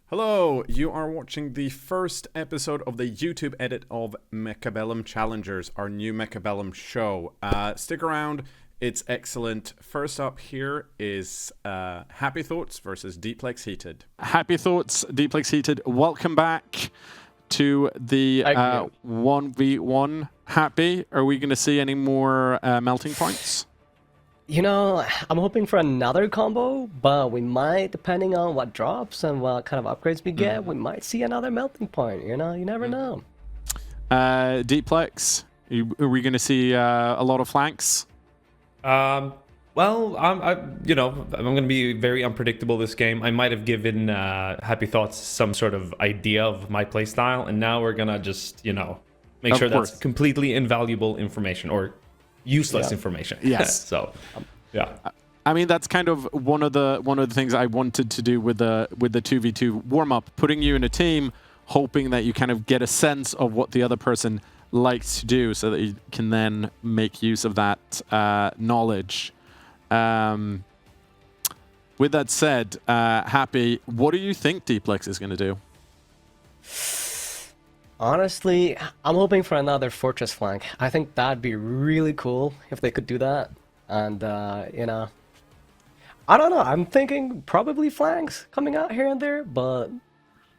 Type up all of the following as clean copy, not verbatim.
Hello, you are watching the first episode of the YouTube edit of Mechabellum Challengers, our new Mechabellum show. Stick around, it's excellent. First up here is Happythoughts versus Diplexheated. Happythoughts, Diplexheated, welcome back to the 1v1. Happy, are we going to see any more melting points? You know, I'm hoping for another combo, but we might, depending on what drops and what kind of upgrades we get, we might see another melting point. You know, you never know. Dplex, are we going to see a lot of flanks? Well, I'm going to be very unpredictable this game. I might have given Happythoughts some sort of idea of my playstyle, and now we're gonna just, make sure that's completely invaluable information or useless information. Yes. So, yeah. I mean, that's kind of one of the things I wanted to do with the 2v2 warm up, putting you in a team, hoping that you kind of get a sense of what the other person likes to do, so that you can then make use of that knowledge. With that said, Happy, what do you think Dplex is going to do? Honestly, I'm hoping for another fortress flank. I think that'd be really cool if they could do that. And, I don't know. I'm thinking probably flanks coming out here and there, but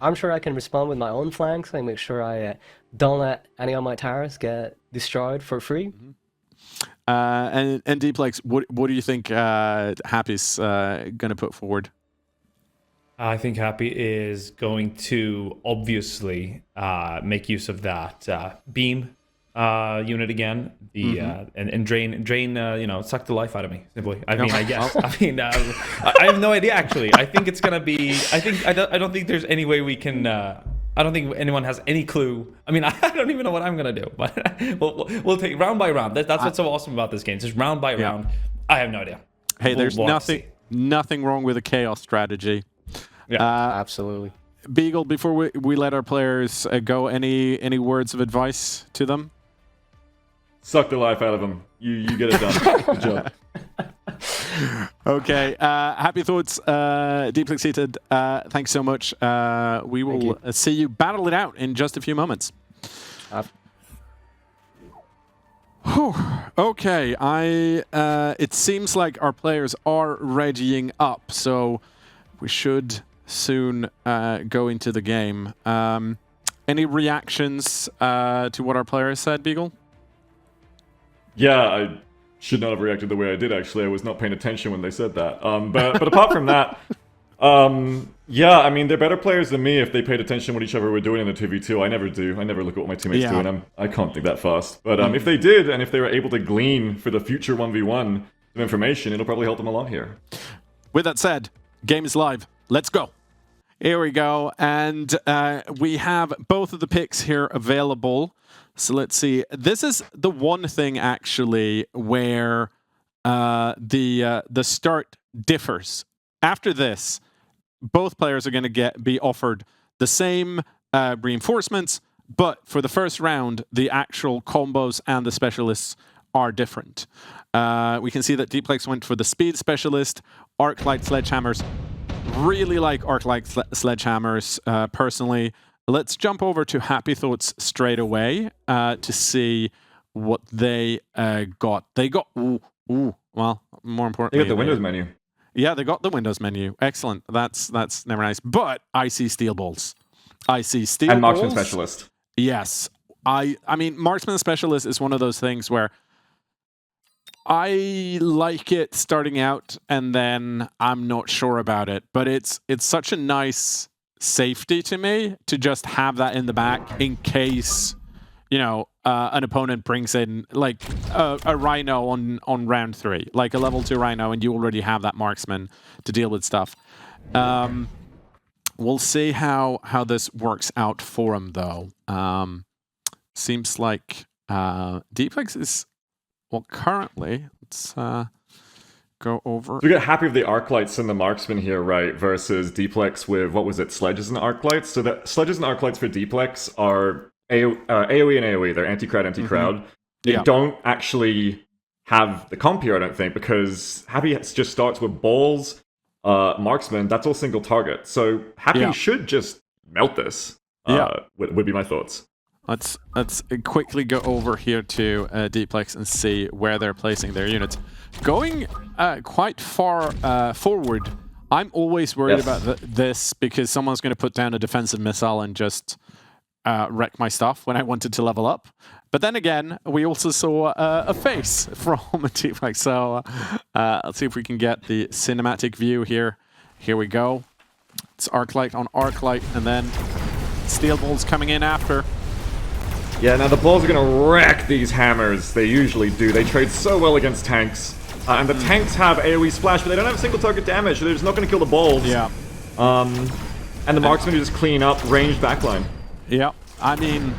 I'm sure I can respond with my own flanks and make sure I don't let any of my towers get destroyed for free. And Dplex, what do you think Happy's going to put forward? I think Happy is going to obviously make use of that beam unit again, and drain, suck the life out of me. Simply, I guess. I have no idea actually. I think it's gonna be. I don't think there's any way we can. I don't think anyone has any clue. I mean, I don't even know what I'm gonna do. But we'll take round by round. That's what's so awesome about this game. It's just round by round. I have no idea. Hey, there's nothing wrong with a chaos strategy. Yeah, absolutely. Beagle, before we let our players go, any words of advice to them? Suck the life out of them. You get it done. Good job. Okay. Happythoughts, Diplexheated, thanks so much. We will see you battle it out in just a few moments. Okay. It seems like our players are readying up, so we should soon go into the game. Any reactions to what our players said, Beagle? Yeah, I should not have reacted the way I did, actually. I was not paying attention when they said that. But apart from that, yeah, I mean, they're better players than me if they paid attention to what each other were doing in the 2v2. I never do. I never look at what my teammates do, and I can't think that fast. But if they did, and if they were able to glean for the future 1v1 some information, it'll probably help them a lot here. With that said, game is live. Let's go. Here we go. And we have both of the picks here available. So let's see. This is the one thing, actually, where the start differs. After this, both players are going to be offered the same reinforcements, but for the first round, the actual combos and the specialists are different. We can see that Dplex went for the speed specialist, arc light sledgehammers. Really like arc light sledgehammers, personally. Let's jump over to Happythoughts straight away to see what they got. They got, well, more importantly, They got the Windows menu. Yeah, they got the Windows menu. Excellent. That's never nice. But I see steel balls. I see steel balls. And marksman specialist. Yes. I mean, marksman specialist is one of those things where I like it starting out, and then I'm not sure about it. But it's such a nice safety to me to just have that in the back in case, an opponent brings in like a rhino on round 3, like a level 2 rhino, and you already have that marksman to deal with stuff. We'll see how this works out for him, though. Seems like Dplex is, well, currently, let's go over. So we got Happy with the arc lights and the marksman here, right? Versus Dplex with, what was it, sledges and arc lights? So the sledges and arc lights for Dplex are AoE and AoE. They're anti-crowd, anti-crowd. They don't actually have the comp here, I don't think, because Happy just starts with balls, marksman, that's all single target. So Happy should just melt this. Would be my thoughts. Let's quickly go over here to Dplex and see where they're placing their units. Going quite far forward, I'm always worried about this because someone's going to put down a defensive missile and just wreck my stuff when I wanted to level up. But then again, we also saw a face from Dplex. So let's see if we can get the cinematic view here. Here we go. It's Arclight on Arclight, and then Steel Balls coming in after. Yeah, now the balls are going to wreck these hammers. They usually do. They trade so well against tanks. And the tanks have AoE splash, but they don't have single target damage, so they're just not going to kill the balls. Yeah. And the marksmen are just clean up ranged backline. Yeah. I mean,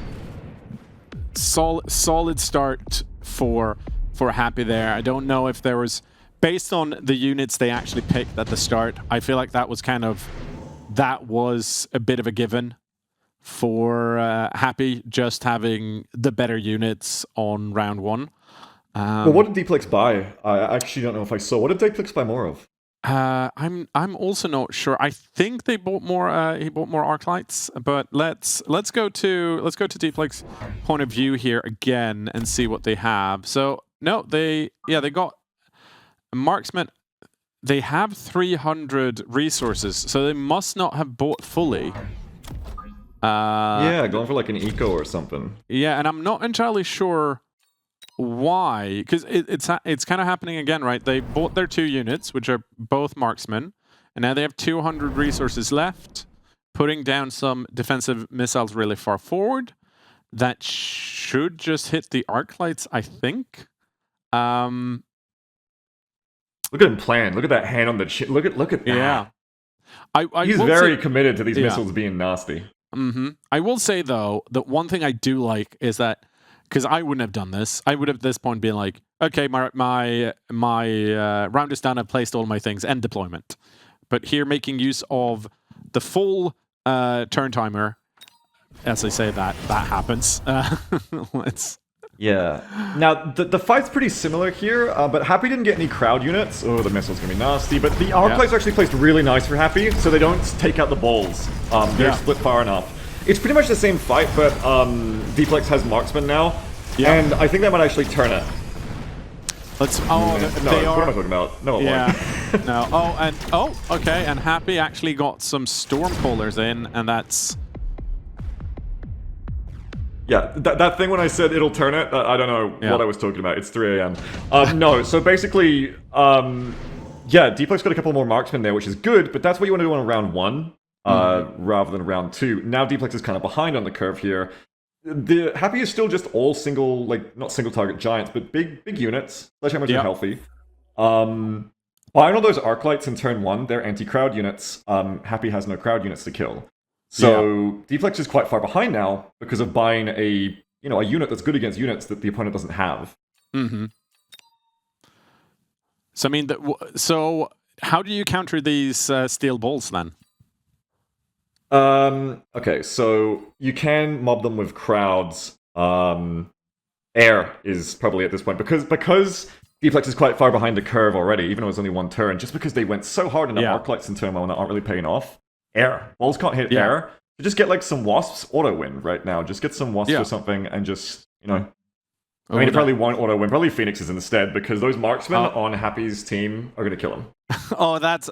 solid start for Happy there. I don't know if there was, based on the units they actually picked at the start, I feel like that was a bit of a given for Happy, just having the better units on round one. Well, what did Dplex buy? I actually don't know if I saw. What did Dplex buy more of? I'm also not sure. I think they bought more. He bought more Arclights, but let's go to Dplex point of view here again and see what they have. So no, they got a marksman. They have 300 resources, so they must not have bought fully. Yeah, going for like an eco or something. Yeah, and I'm not entirely sure why, because it's kind of happening again, right? They bought their 2 units, which are both marksmen, and now they have 200 resources left, putting down some defensive missiles really far forward. That should just hit the Arclights, I think. Look at him plan. Look at that hand on the chin. Look at that. Yeah. He's very committed to these missiles being nasty. I will say, though, that one thing I do like is that, because I wouldn't have done this, I would have at this point been like, okay, my round is done, I've placed all my things, end deployment. But here, making use of the full turn timer, as I say, that happens. Yeah. Now, the fight's pretty similar here, but Happy didn't get any crowd units. Oh, the missile's gonna be nasty. But the Arclights are actually placed really nice for Happy, so they don't take out the balls. They're split far enough. It's pretty much the same fight, but Dplex has marksman now, and I think that might actually turn it. Let's. What am I talking about? No, no. Okay. And Happy actually got some Stormcallers in, and that's. Yeah, that thing when I said it'll turn it, I don't know what I was talking about. It's 3 a.m. No, so basically, Dplex got a couple more marksmen there, which is good, but that's what you want to do on round 1, rather than round 2. Now Dplex is kind of behind on the curve here. The Happy is still just all single, like, not single target giants, but big units. Sledgehammers are healthy. Buying all those Arclights in turn 1, they're anti-crowd units. Happy has no crowd units to kill. So Dplex is quite far behind now because of buying a unit that's good against units that the opponent doesn't have. So I mean, so how do you counter these steel balls then? Okay, so you can mob them with crowds. Air is probably at this point because Dplex is quite far behind the curve already, even though it's only 1 turn. Just because they went so hard in the Arclights in turn 1 that aren't really paying off. Air. Balls can't hit air. You just get like some Wasps auto-win right now. Just get some Wasps or something and just, I mean, it probably won't auto-win. Probably Phoenixes instead because those marksmen on Happy's team are going to kill him. Oh, that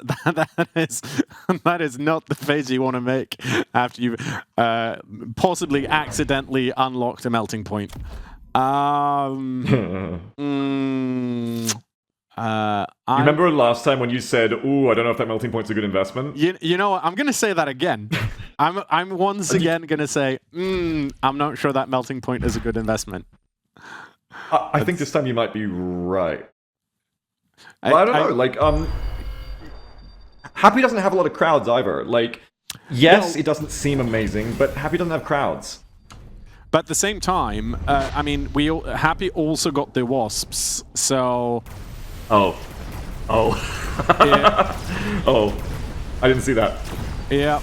is not the face you want to make after you've possibly accidentally unlocked a melting point. You remember last time when you said, "Ooh, I don't know if that melting point's a good investment"? You know what? I'm going to say that again. I'm once again going to say, I'm not sure that melting point is a good investment. I think this time you might be right. I don't know. Like, Happy doesn't have a lot of crowds either. Like, yes, it doesn't seem amazing, but Happy doesn't have crowds. But at the same time, I mean, Happy also got the Wasps, so. Oh. Yeah. Oh, I didn't see that. Yeah.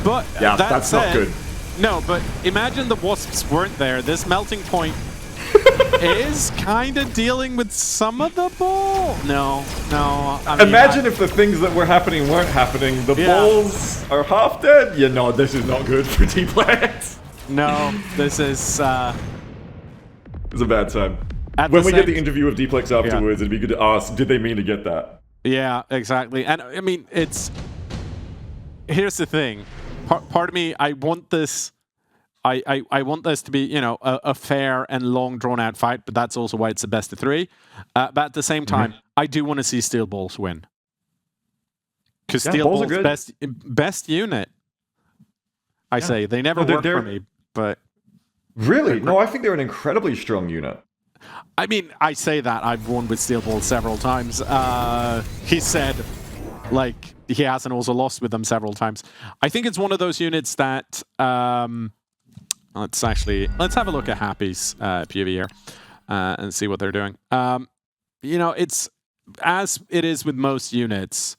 But that's not good. No, but imagine the Wasps weren't there. This melting point is kind of dealing with some of the ball. No. I mean, Imagine if the things that were happening weren't happening. The balls are half dead. Yeah, no, this is not good for Dplex. No, this is... It's a bad time. When we get the interview of Dplex afterwards, it'd be good to ask, did they mean to get that? Yeah, exactly. And I mean, it's... Here's the thing. Part of me, I want this... I want this to be, you know, a fair and long, drawn-out fight, but that's also why it's the best of 3. But at the same time, I do want to see Steel Balls win. Because Steel Balls best unit. I say. They never work for me, but... Really? No, I think they're an incredibly strong unit. I mean, I say that. I've won with Steel Balls several times. He said, like, he hasn't also lost with them several times. I think it's one of those units that... let's have a look at Happy's PV here and see what they're doing. You know, it's as it is with most units.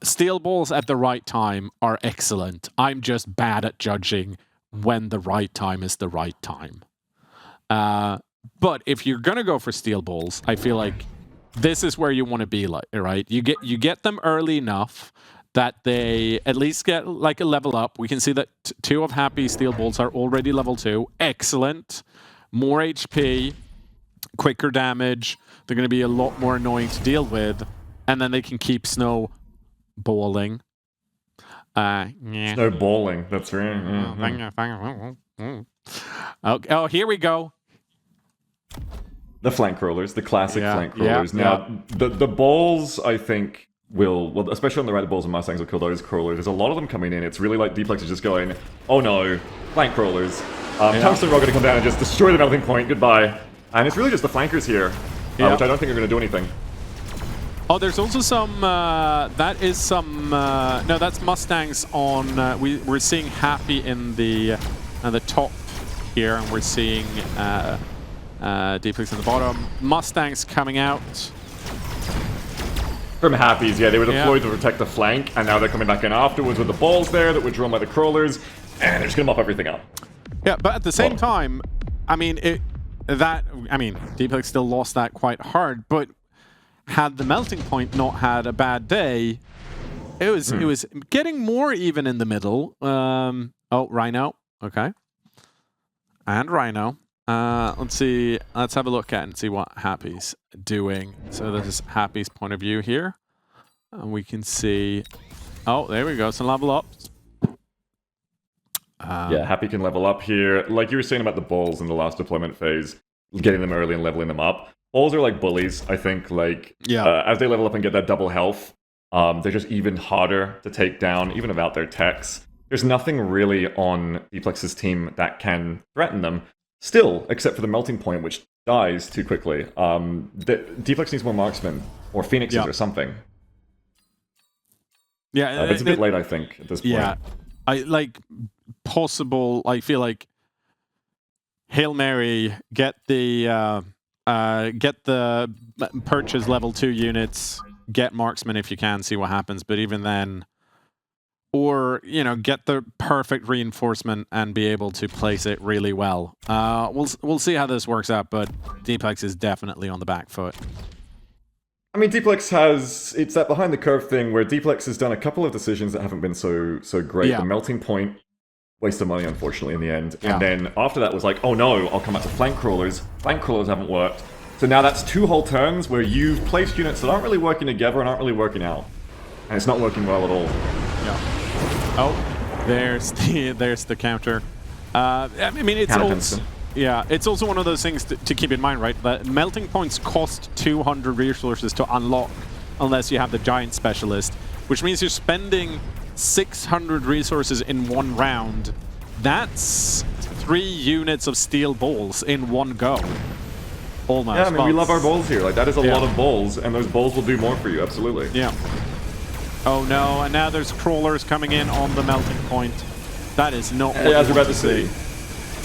Steel Balls at the right time are excellent. I'm just bad at judging when the right time is the right time. But if you're gonna go for Steel Balls, I feel like this is where you want to be. Like, right? You get them early enough that they at least get like a level up. We can see that 2 of Happy's Steel Balls are already level 2. Excellent. More HP, quicker damage. They're going to be a lot more annoying to deal with. And then they can keep snowballing. Snowballing, that's right. Oh, here we go. The flank rollers, the classic flank rollers. Yeah. Now, the balls, I think... well, especially on the right, the balls and Mustangs will kill those crawlers. There's a lot of them coming in. It's really like Dplex is just going, oh no, flank crawlers. Tungsten Rock going to come down and just destroy the melting point. Goodbye. And it's really just the flankers here, which I don't think are going to do anything. Oh, there's also some, that is some, no, that's Mustangs on, we're seeing Happy in the top here, and we're seeing Dplex in the bottom. Mustangs coming out. From Happy's, yeah, they were deployed to protect the flank, and now they're coming back in afterwards with the balls there that were drawn by the crawlers, and they're just gonna mop everything up. Yeah, but at the same time, I mean, Dplex still lost that quite hard, but had the melting point not had a bad day, it was getting more even in the middle. Oh, Rhino, okay, and Rhino. Let's see. Let's have a look at and see what Happy's doing. So this is Happy's point of view here. And we can see... Oh, there we go. Some level ups. Yeah, Happy can level up here. Like you were saying about the balls in the last deployment phase, getting them early and leveling them up. Balls are like bullies, I think. Like, as they level up and get that double health, they're just even harder to take down, even without their techs. There's nothing really on Dplex's team that can threaten them. Still, except for the melting point, which dies too quickly. Dplex needs more marksmen, or phoenixes, or something. Yeah, but it's a bit late, I think, at this point. Yeah, I feel like Hail Mary, get the purchase level 2 units, get marksmen if you can, see what happens. But even then, or, you know, get the perfect reinforcement and be able to place it really well. We'll see how this works out, but Dplex is definitely on the back foot. I mean, Dplex it's that behind the curve thing where Dplex has done a couple of decisions that haven't been so great. Yeah. The melting point, waste of money, unfortunately, in the end. And then after that was like, oh no, I'll come back to flank crawlers. Flank crawlers haven't worked. So now that's 2 whole turns where you've placed units that aren't really working together and aren't really working out. And it's not working well at all. Yeah. Oh, there's the counter. I mean, it's also one of those things to keep in mind, right? That melting points cost 200 resources to unlock unless you have the giant specialist, which means you're spending 600 resources in one round. That's 3 units of steel balls in one go. Almost. Yeah, I mean, we love our balls here. Like, that is a lot of balls, and those balls will do more for you, absolutely. Yeah. Oh no, and now there's crawlers coming in on the melting point. That is not what as we're about to see.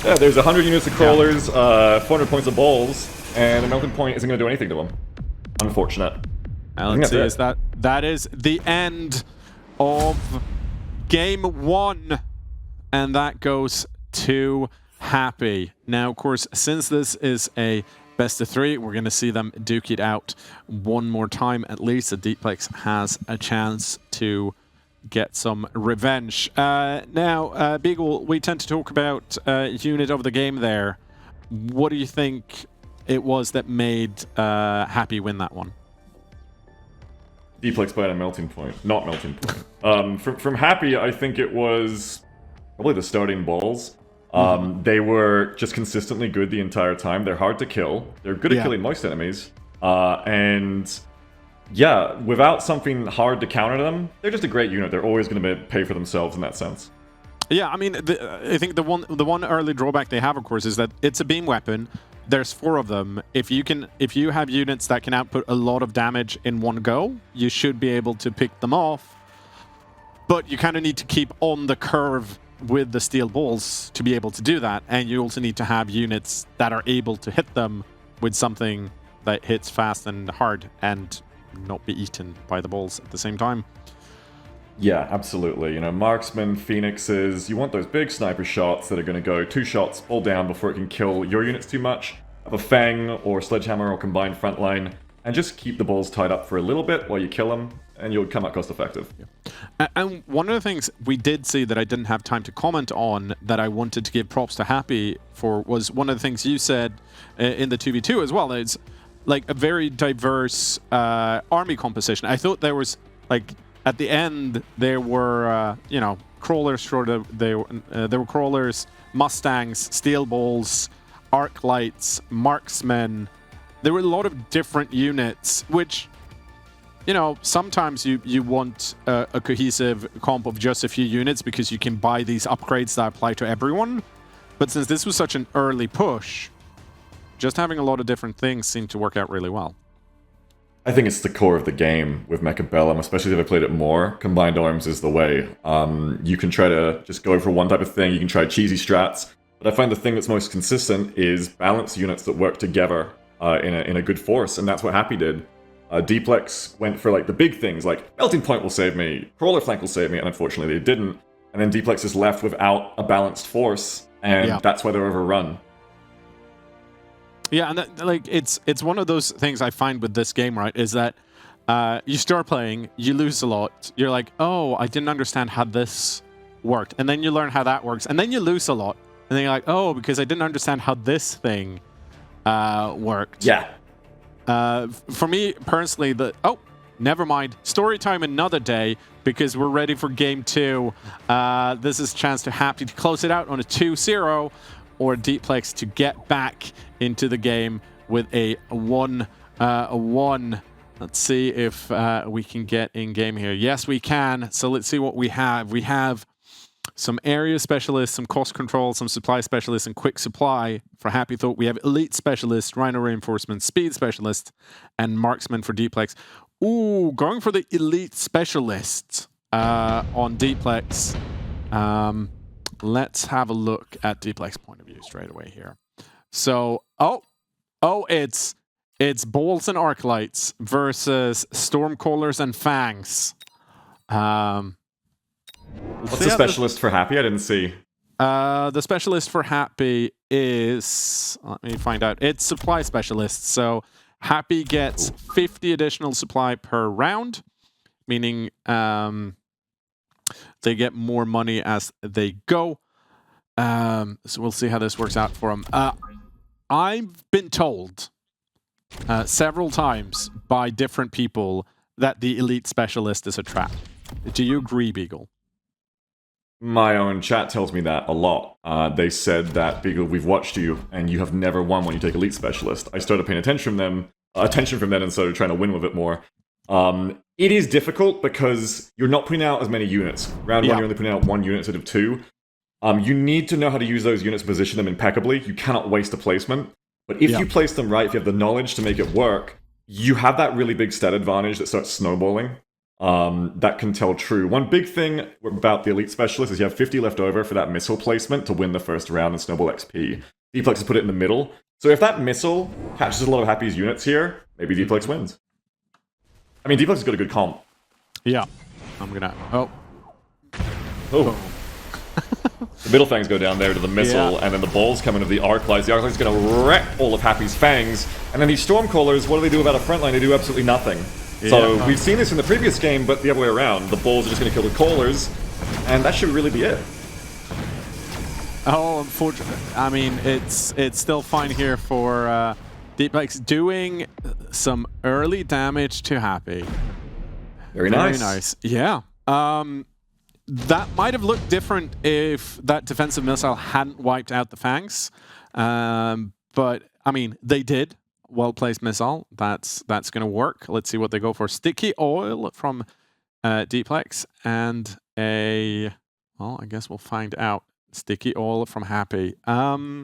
Yeah, there's 100 units of crawlers, 400 points of balls, and the melting point isn't going to do anything to them. Unfortunate. Let's see, that is the end of game 1. And that goes to Happy. Now, of course, since this is a best of 3, we're going to see them duke it out one more time at least. The Diplex has a chance to get some revenge. Now, Beagle, we tend to talk about unit of the game there. What do you think it was that made Happy win that one? Diplex by a melting point, not melting point. From Happy, I think it was probably the starting balls. They were just consistently good the entire time. They're hard to kill. They're good at killing most enemies. And yeah, without something hard to counter them, they're just a great unit. They're always going to pay for themselves in that sense. Yeah, I mean, I think the one early drawback they have, of course, is that it's a beam weapon. There's 4 of them. If you have units that can output a lot of damage in one go, you should be able to pick them off. But you kind of need to keep on the curve with the steel balls to be able to do that, and you also need to have units that are able to hit them with something that hits fast and hard and not be eaten by the balls at the same time. Yeah, absolutely. You know, marksmen, phoenixes, you want those big sniper shots that are going to go 2 shots all down before it can kill your units too much. Have a fang or sledgehammer or combined frontline, and just keep the balls tied up for a little bit while you kill them, and you'll come out cost effective. Yeah. And one of the things we did see that I didn't have time to comment on that I wanted to give props to Happy for was one of the things you said in the 2v2 as well. It's like a very diverse army composition. I thought there was, like, at the end, there were, you know, crawlers, there were crawlers, Mustangs, steel balls, arc lights, marksmen. There were a lot of different units, which, you know, sometimes you want a cohesive comp of just a few units because you can buy these upgrades that apply to everyone. But since this was such an early push, just having a lot of different things seemed to work out really well. I think it's the core of the game with Mechabellum, especially if I played it more. Combined arms is the way. You can try to just go for one type of thing, you can try cheesy strats, but I find the thing that's most consistent is balanced units that work together in a good force, and that's what Happy did. Diplex went for like the big things, like Melting Point will save me, Crawler Flank will save me, and unfortunately they didn't. And then Diplex is left without a balanced force, and that's why they're overrun. Yeah, and that, like it's one of those things I find with this game, right, is that you start playing, you lose a lot, you're like, oh, I didn't understand how this worked, and then you learn how that works, and then you lose a lot, and then you're like, oh, because I didn't understand how this thing worked. Yeah. For me, personally, never mind. Story time another day, because we're ready for game 2. This is a chance to Happy to close it out on a 2-0, or Diplex to get back into the game with a 1-1. Let's see if we can get in game here. Yes, we can. So let's see what we have. We have some area specialists, some cost control, some supply specialists, and quick supply for Happythought. We have elite specialists, rhino reinforcement, speed specialist, and marksman for Diplex. Ooh, going for the elite specialists on Diplex. Let's have a look at Diplex's point of view straight away here. So, it's balls and arc lights versus stormcallers and fangs. What's the specialist for Happy? I didn't see. The specialist for Happy is, let me find out. It's supply specialist. So Happy gets 50 additional supply per round, meaning they get more money as they go. So we'll see how this works out for them. I've been told several times by different people that the elite specialist is a trap. Do you agree, Beagle? My own chat tells me that a lot. They said that, Beagle, we've watched you, and you have never won when you take elite specialist. I started paying attention from them, and started trying to win with it more. It is difficult because you're not putting out as many units. Round 1, you're only putting out 1 unit instead of 2. You need to know how to use those units, position them impeccably. You cannot waste a placement. But if you place them right, if you have the knowledge to make it work, you have that really big stat advantage that starts snowballing. That can tell true. One big thing about the elite specialist is you have 50 left over for that missile placement to win the first round and snowball XP. Diplex has put it in the middle. So if that missile catches a lot of Happy's units here, maybe Diplex wins. I mean, Diplex has got a good comp. Yeah. I'm gonna... Oh. The middle fangs go down there to the missile, Yeah. and then the balls come into the arc lights. The arc light's going to wreck all of Happy's fangs, and then these Stormcallers, what do they do about a front line? They do absolutely nothing. So Yeah. we've seen this in the previous game, but the other way around. The balls are just going to kill the Callers, and that should really be it. Oh, unfortunately, I mean, it's still fine here for Diplex doing some early damage to Happy. Very nice. Very nice. Yeah. That might have looked different if that defensive missile hadn't wiped out the fangs. But, I mean, they did. Well-placed missile. That's going to work. Let's see what they go for. Sticky oil from Diplex and a... Well, I guess we'll find out. Sticky oil from Happy. I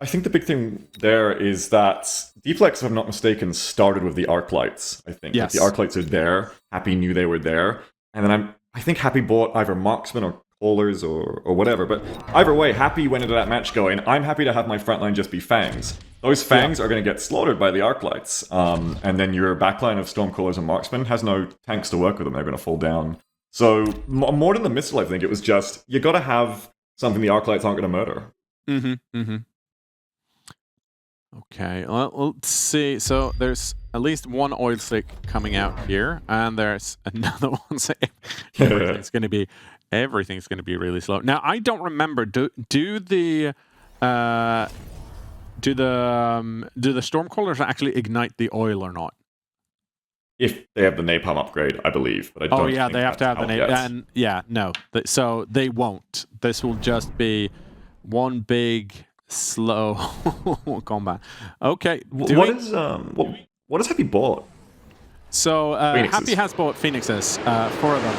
think the big thing there is that Diplex, if I'm not mistaken, started with the arc lights. I think Yes. the arc lights are there. Happy knew they were there, and then I think Happy bought either marksman or callers or whatever. But either way, Happy went into that match going, I'm happy to have my frontline just be fangs. Those fangs are going to get slaughtered by the arc lights, and then your backline of stormcallers and marksmen has no tanks to work with them. They're going to fall down. So more than the missile, I think it was just you got to have something the arc lights aren't going to murder. Mm-hmm. Mm-hmm. Okay, well, let's see. So there's at least one oil slick coming out here, and there's another one. So everything's going to be really slow. Now I don't remember. Do the stormcallers actually ignite the oil or not? If they have the napalm upgrade, I believe. But I don't. Oh yeah, think they have to have the that's out napalm. yet. And yeah, no. So they won't. This will just be one big slow combat. Okay. What is Happy bought? So Phoenixes. Happy has bought Phoenixes, 4 of them.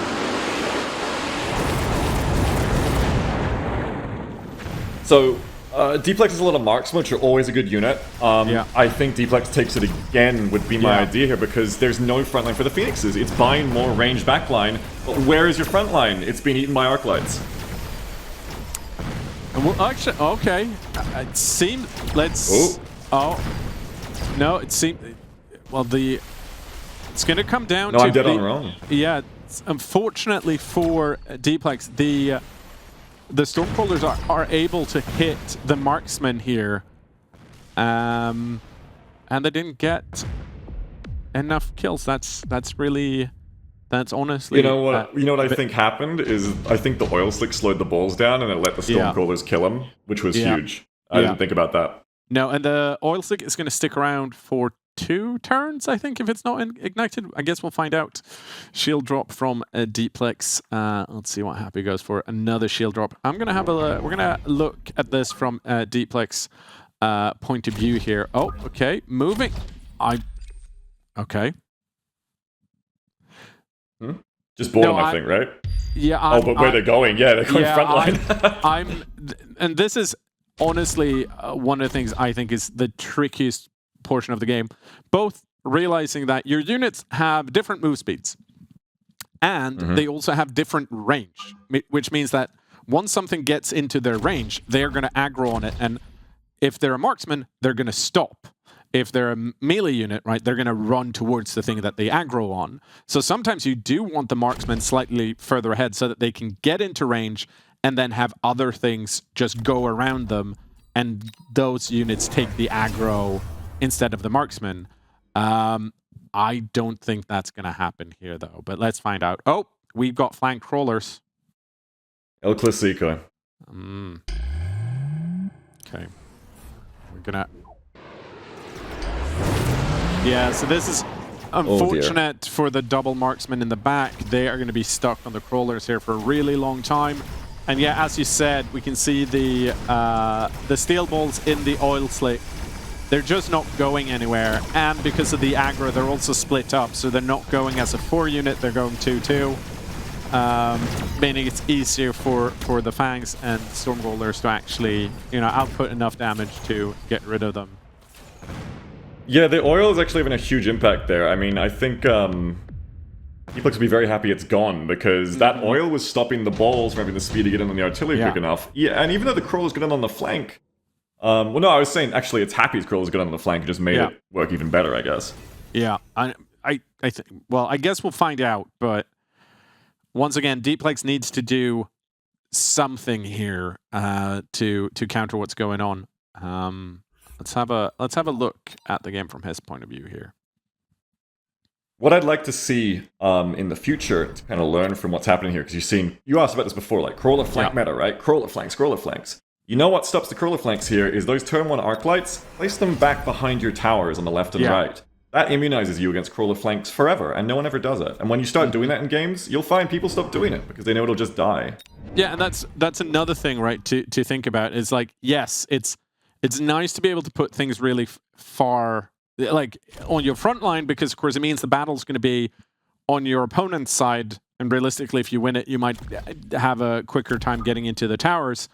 So Diplex is a lot of marksmen, which are always a good unit. Yeah. I think Diplex takes it again would be my Yeah. idea here because there's no frontline for the Phoenixes. It's buying more ranged backline, but where is your frontline? It's being eaten by arc lights. Well, actually, okay. It seems. Let's. Oh. Oh. No, it seems. Well, it's going to come down No, to. I'm dead on wrong. Yeah. Unfortunately for Diplex, the Stormcrawlers are able to hit the marksman here, and they didn't get enough kills. That's honestly. You know what I think happened is I think the oil slick slowed the balls down and it let the Yeah. stormcallers kill him, which was Yeah. huge. I didn't think about that. No, and the oil slick is going to stick around for 2 turns, I think, if it's not ignited. I guess we'll find out. Shield drop from Diplex. Let's see what Happy goes for. Another shield drop. We're gonna look at this from Diplex point of view here. Oh, okay, moving. Okay. Just bought No, him, I think, right? Yeah. But where they're going? Yeah, they're going frontline. And this is honestly one of the things I think is the trickiest portion of the game. Both realizing that your units have different move speeds, and they also have different range, which means that once something gets into their range, they're going to aggro on it, and if they're a marksman, they're going to stop. If they're a melee unit, right, they're going to run towards the thing that they aggro on. So sometimes you do want the marksman slightly further ahead so that they can get into range and then have other things just go around them, and those units take the aggro instead of the marksman. I don't think that's going to happen here, though. But let's find out. Oh, we've got flank crawlers. El Clasico. Okay. We're going to... Yeah, so this is unfortunate for the double marksman in the back. They are going to be stuck on the crawlers here for a really long time. And yeah, as you said, we can see the steel balls in the oil slick. They're just not going anywhere. And because of the aggro, they're also split up. So they're not going as a 4 unit, they're going 2-2. Meaning it's easier for the Fangs and Stormcrawlers to actually, output enough damage to get rid of them. Yeah, the oil is actually having a huge impact there. I mean, I think Diplex will be very happy it's gone because that oil was stopping the balls from having the speed to get in on the artillery quick enough. Yeah, and even though the crawlers got in on the flank, well, no, I was saying actually it's Happy's crawlers got in on the flank and just made it work even better, I guess. Yeah, I think. Well, I guess we'll find out, but once again, Dplex needs to do something here to counter what's going on. Let's have a look at the game from his point of view here. What I'd like to see in the future to kind of learn from what's happening here, because you asked about this before, like crawler flank meta, right? Crawler flanks. You know what stops the crawler flanks here is those turn 1 arc lights, place them back behind your towers on the left and right. That immunizes you against crawler flanks forever, and no one ever does it. And when you start doing that in games, you'll find people stop doing it, because they know it'll just die. Yeah, and that's another thing, right, to think about, is like, yes, it's nice to be able to put things really far, like, on your front line, because, of course, it means the battle's going to be on your opponent's side, and realistically, if you win it, you might have a quicker time getting into the towers.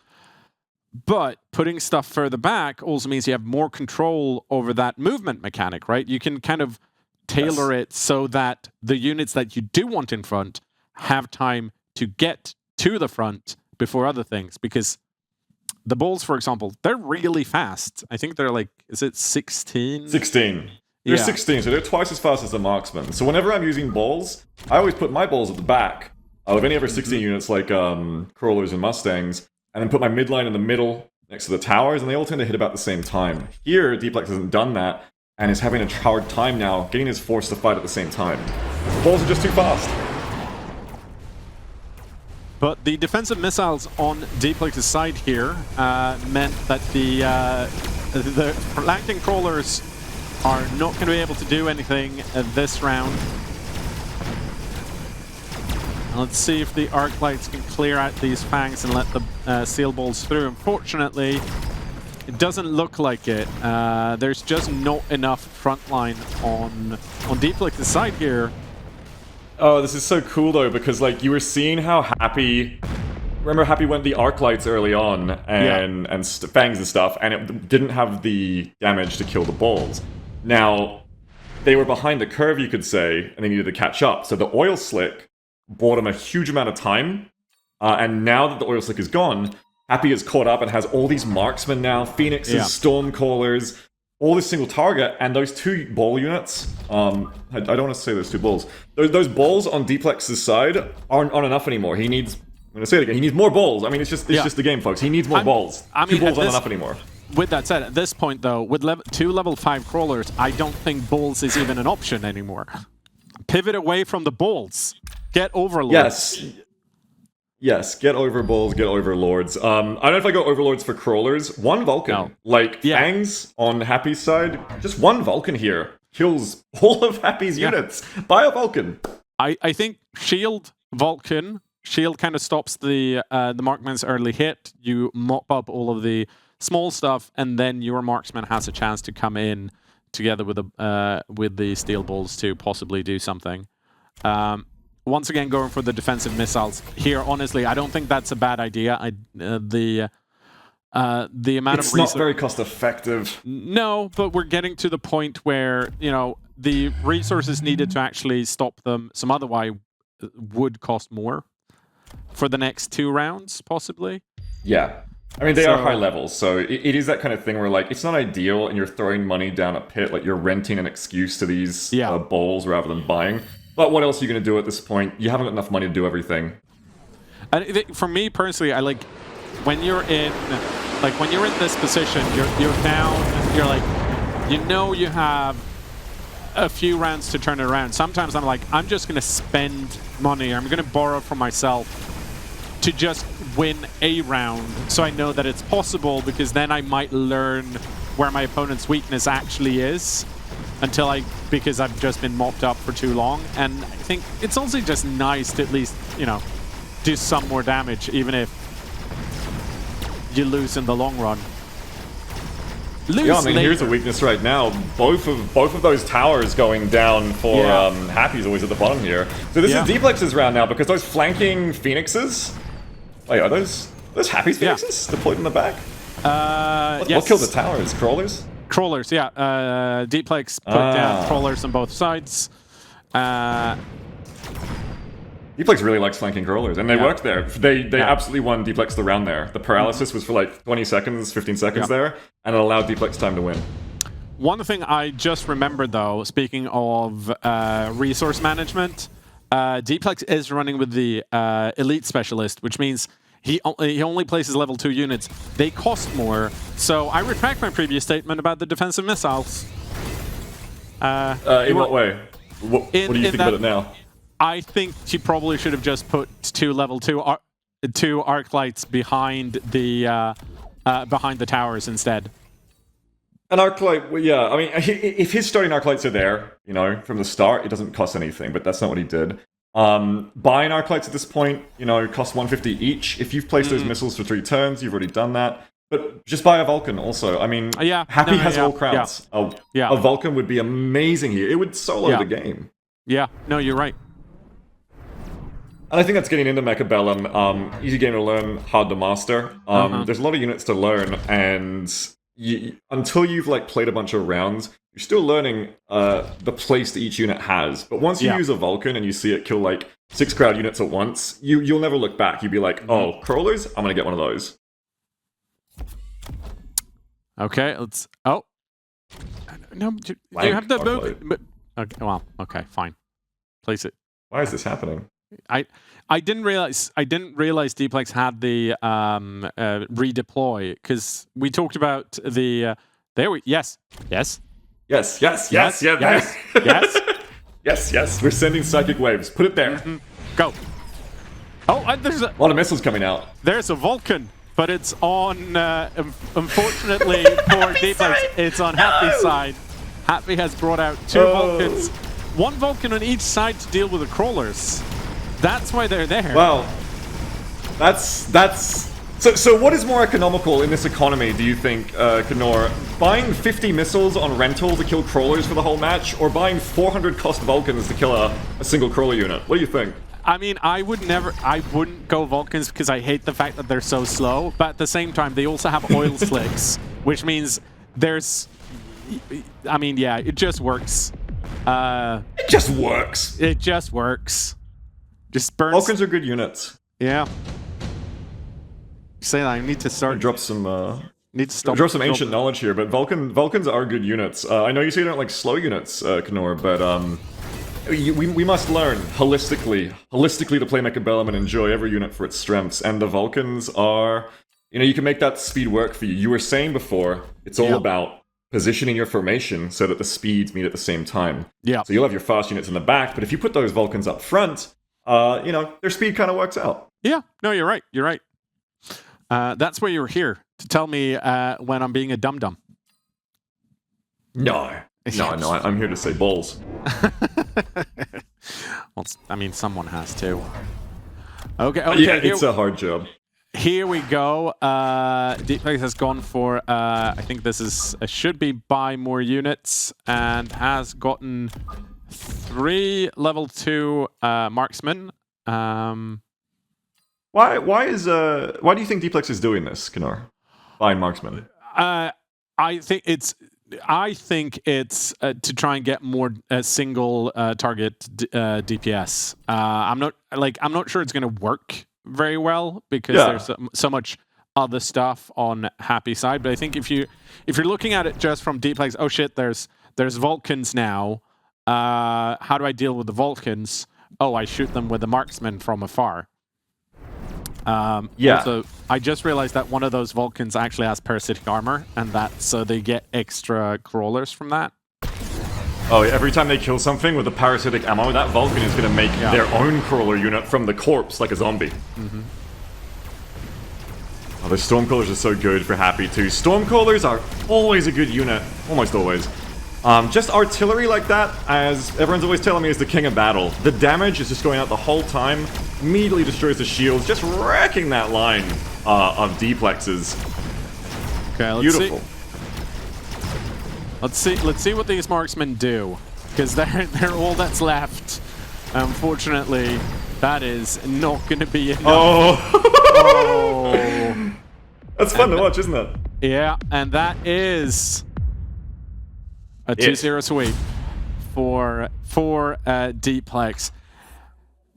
But putting stuff further back also means you have more control over that movement mechanic, right? You can kind of tailor it so that the units that you do want in front have time to get to the front before other things. Because the bulls, for example, they're really fast. I think they're like, is it 16? 16. They're 16, so they're twice as fast as the marksman. So whenever I'm using balls, I always put my balls at the back of any other 16 units like crawlers and mustangs, and then put my midline in the middle next to the towers, and they all tend to hit about the same time. Here, Dplex hasn't done that, and is having a hard time now getting his force to fight at the same time. The balls are just too fast. But the defensive missiles on Dplex's side here meant that the flanking crawlers are not going to be able to do anything this round. Let's see if the arc lights can clear out these fangs and let the steel balls through. Unfortunately, it doesn't look like it. There's just not enough front line on Diplex's side here. Oh, this is so cool though, because like you were seeing how Happy... Remember Happy went the arc lights early on and fangs and stuff, and it didn't have the damage to kill the balls. Now, they were behind the curve, you could say, and they needed to catch up. So the oil slick bought him a huge amount of time, and now that the oil slick is gone, Happy is caught up and has all these marksmen now, phoenixes, stormcallers, all this single target, and those 2 ball units, I don't want to say those 2 balls, those balls on Dplex's side aren't enough anymore. He needs, I'm going to say it again, he needs more balls. I mean, it's just the game, folks. He needs more balls. I mean, 2 balls aren't enough anymore. With that said, at this point though, with 2 level 5 crawlers, I don't think balls is even an option anymore. Pivot away from the balls. Get overlords. Yes, get over balls, get overlords. I don't know if I go overlords for crawlers. 1 Vulcan. No. Like, fangs on Happy's side, just 1 Vulcan here kills all of Happy's units. Buy a Vulcan. I think Shield, Vulcan, Shield kind of stops the Markman's early hit. You mop up all of the small stuff, and then your Marksman has a chance to come in together with the Steel Balls to possibly do something. Once again, going for the defensive missiles here. Honestly, I don't think that's a bad idea. The amount of resources... It's not very cost effective. No, but we're getting to the point where, you know, the resources needed to actually stop them, some otherwise would cost more for the next 2 rounds, possibly. Yeah. I mean, they are high levels, so it is that kind of thing where, like, it's not ideal and you're throwing money down a pit, like you're renting an excuse to these balls rather than buying. But what else are you going to do at this point? You haven't got enough money to do everything. And for me personally, I like when you're in this position, you're down, you're like, you know, you have a few rounds to turn it around. Sometimes I'm like, I'm just going to spend money. I'm going to borrow from myself to just win a round, so I know that it's possible, because then I might learn where my opponent's weakness actually is. Because I've just been mopped up for too long. And I think it's also just nice to at least, you know, do some more damage, even if you lose in the long run. Yeah, I mean, here's a weakness right now. Both of those towers going down for Happy's always at the bottom here. So this is Dplex's round now, because those flanking phoenixes... Wait, are those Happy's phoenixes deployed in the back? What killed the towers? Crawlers? Crawlers, yeah. Dplex put down crawlers on both sides. Dplex really likes flanking crawlers, and they worked there. They absolutely won Dplex the round there. The paralysis was for like 20 seconds, 15 seconds there, and it allowed Dplex time to win. One thing I just remembered, though, speaking of resource management, Dplex is running with the Elite Specialist, which means he only places level 2 units. They cost more, so I retract my previous statement about the defensive missiles. In what way? What do you think about it now? I think he probably should have just put 2 level 2 arc lights behind the towers instead. An arc light, well, yeah. I mean, if his starting arc lights are there, you know, from the start, it doesn't cost anything. But that's not what he did. Buying arc lights at this point, you know, cost 150 each. If you've placed those missiles for 3 turns, you've already done that. But just buy a Vulcan also. I mean, Happy has all crowns. A Vulcan would be amazing here. It would solo the game. Yeah, no, you're right. And I think that's getting into Mechabellum. Easy game to learn, hard to master. There's a lot of units to learn, and until you've like played a bunch of rounds, you're still learning the place that each unit has. But once you use a Vulcan and you see it kill like 6 crowd units at once, you'll never look back. You'll be like, oh, crawlers? I'm gonna get one of those. Okay, let's... Oh. No, do you have the move? Okay, well, okay, fine. Place it. Why is this happening? I didn't realize Dplex had the redeploy, because we talked about the yes. We're sending psychic waves. Put it there. Go. Oh, there's a lot of missiles coming out. There's a Vulcan, but it's on unfortunately for Dplex, it's on Happy's side. Happy has brought out 2 Vulcans, 1 Vulcan on each side to deal with the crawlers. That's why they're there. Well, that's so. What is more economical in this economy? Do you think, Knorr? Buying 50 missiles on rental to kill crawlers for the whole match, or buying 400 cost Vulcans to kill a single crawler unit? What do you think? I mean, I wouldn't go Vulcans because I hate the fact that they're so slow. But at the same time, they also have oil slicks, which means there's. I mean, yeah, it just works. It just works. It just works. Just burns. Vulcans are good units. Yeah. Say that. I need to start. Drop some. Need to stop. Drop some ancient knowledge here, but Vulcans are good units. I know you say you don't like slow units, Knorr, but we must learn holistically to play Mechabellum and enjoy every unit for its strengths. And the Vulcans are, you know, you can make that speed work for you. You were saying before, it's all about positioning your formation so that the speeds meet at the same time. Yeah. So you'll have your fast units in the back, but if you put those Vulcans up front, you know, their speed kind of works out. Yeah. No, you're right. You're right. That's why you're here, to tell me when I'm being a dum-dum. No, I'm here to say balls. Well, I mean, someone has to. Okay. Yeah, it's a hard job. Here we go. Dplex has gone for, I think this is, should be buy more units, and has gotten 3 level 2 marksmen. Why do you think Dplex is doing this, Knorr? Buying marksmen? I think it's to try and get more single target DPS. I'm not sure it's going to work very well because there's so much other stuff on Happy side. But I think if you're looking at it just from Dplex, oh shit, there's Vulcans now. How do I deal with the Vulcans? Oh, I shoot them with the marksman from afar. Also, I just realized that one of those Vulcans actually has parasitic armor, and so they get extra crawlers from that. Oh, every time they kill something with a parasitic ammo, that Vulcan is going to make their own crawler unit from the corpse, like a zombie. Oh, the Stormcrawlers are so good for Happy too. Stormcrawlers are always a good unit, almost always. Just artillery like that, as everyone's always telling me, is the king of battle. The damage is just going out the whole time, immediately destroys the shields, just wrecking that line of Dplexes. Okay, Beautiful. Let's see what these marksmen do, because they're all that's left. Unfortunately, that is not going to be enough. Oh. That's fun to watch, isn't it? Yeah, and that is a 2-0 sweep for Dplex.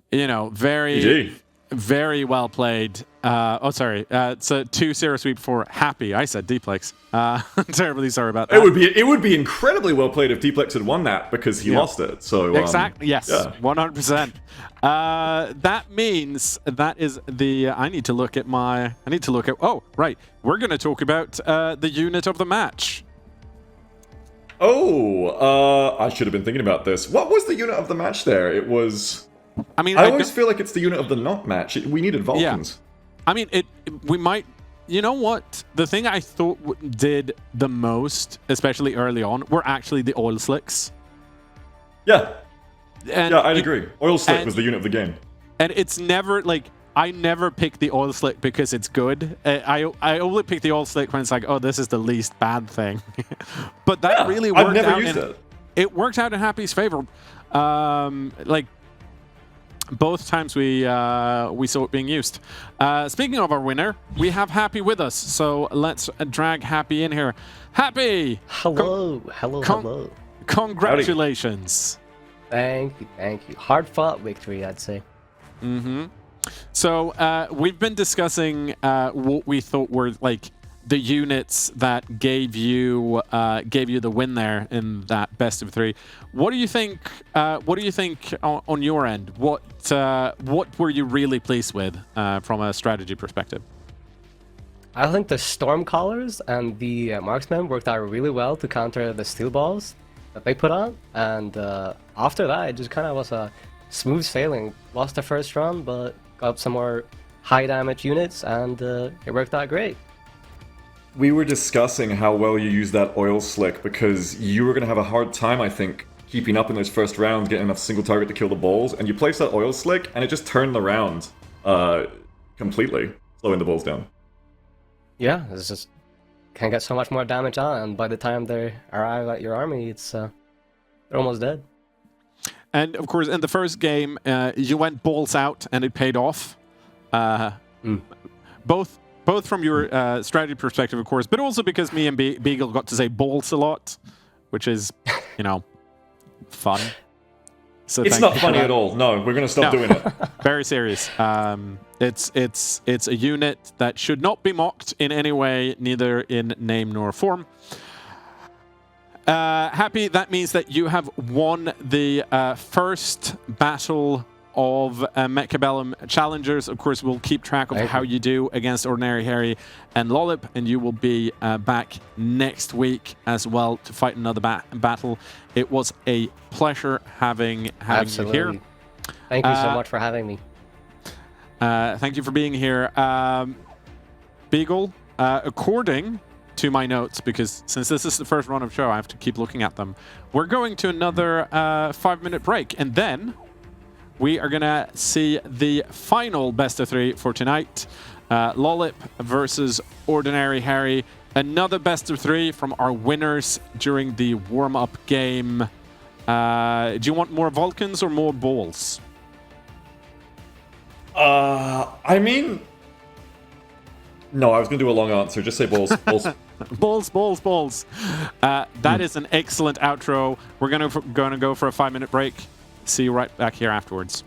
You know, very Very well played. It's a 2-0 sweep for Happy. I said Dplex. I'm terribly sorry about that. It would be incredibly well played if Dplex had won that because he lost it. So exactly. Yes. yeah. 100%. That means that is the. I need to look at. Oh, right. We're going to talk about the unit of the match. Oh, I should have been thinking about this. What was the unit of the match there? It was. I mean, I always feel like it's the unit of the not match. We needed Vulcans. I mean, we might. You know what? The thing I thought did the most, especially early on, were actually the oil slicks. Yeah. And yeah, I'd agree. Oil slick was the unit of the game. And it's never like I never pick the oil slick because it's good. I only pick the oil slick when it's like, oh, this is the least bad thing. But that really worked I've never out. used it. It worked out in Happy's favor. Both times we saw it being used. Speaking of our winner, we have Happy with us. So let's drag Happy in here. Happy! Hello. Hello. Congratulations. Thank you. Hard-fought victory, I'd say. Mm-hmm. So we've been discussing what we thought were like the units that gave you the win there in that best of 3. What do you think? What do you think on your end? What were you really pleased with from a strategy perspective? I think the Stormcallers and the Marksmen worked out really well to counter the steel balls that they put on, and after that, it just kind of was a smooth sailing. Lost the first round, but got some more high damage units, and it worked out great. We were discussing how well you use that oil slick because you were going to have a hard time, I think, keeping up in those first rounds, getting enough single target to kill the balls, and you placed that oil slick, and it just turned the round completely, slowing the balls down. Yeah, it's just can get so much more damage on, and by the time they arrive at your army, it's they're almost dead. And of course, in the first game, you went balls out, and it paid off. Both from your strategy perspective, of course, but also because me and Beagle got to say balls a lot, which is, fun. So it's not funny at all. No, we're going to stop doing it. Very serious. It's a unit that should not be mocked in any way, neither in name nor form. Happy, that means that you have won the first battle of Mechabellum Challengers. Of course, we'll keep track of how you do against Ordinary Harry and Lollip, and you will be back next week as well to fight another battle. It was a pleasure having you here. Thank you so much for having me. Thank you for being here. Beagle, according to my notes, because since this is the first run of show, I have to keep looking at them. We're going to another 5-minute break, and then we are going to see the final best of 3 for tonight. Lollip versus Ordinary Harry. Another best of 3 from our winners during the warm-up game. Do you want more Vulcans or more balls? I mean... No, I was going to do a long answer. Just say balls. Balls. That is an excellent outro. We're going to go for a 5-minute break. See you right back here afterwards.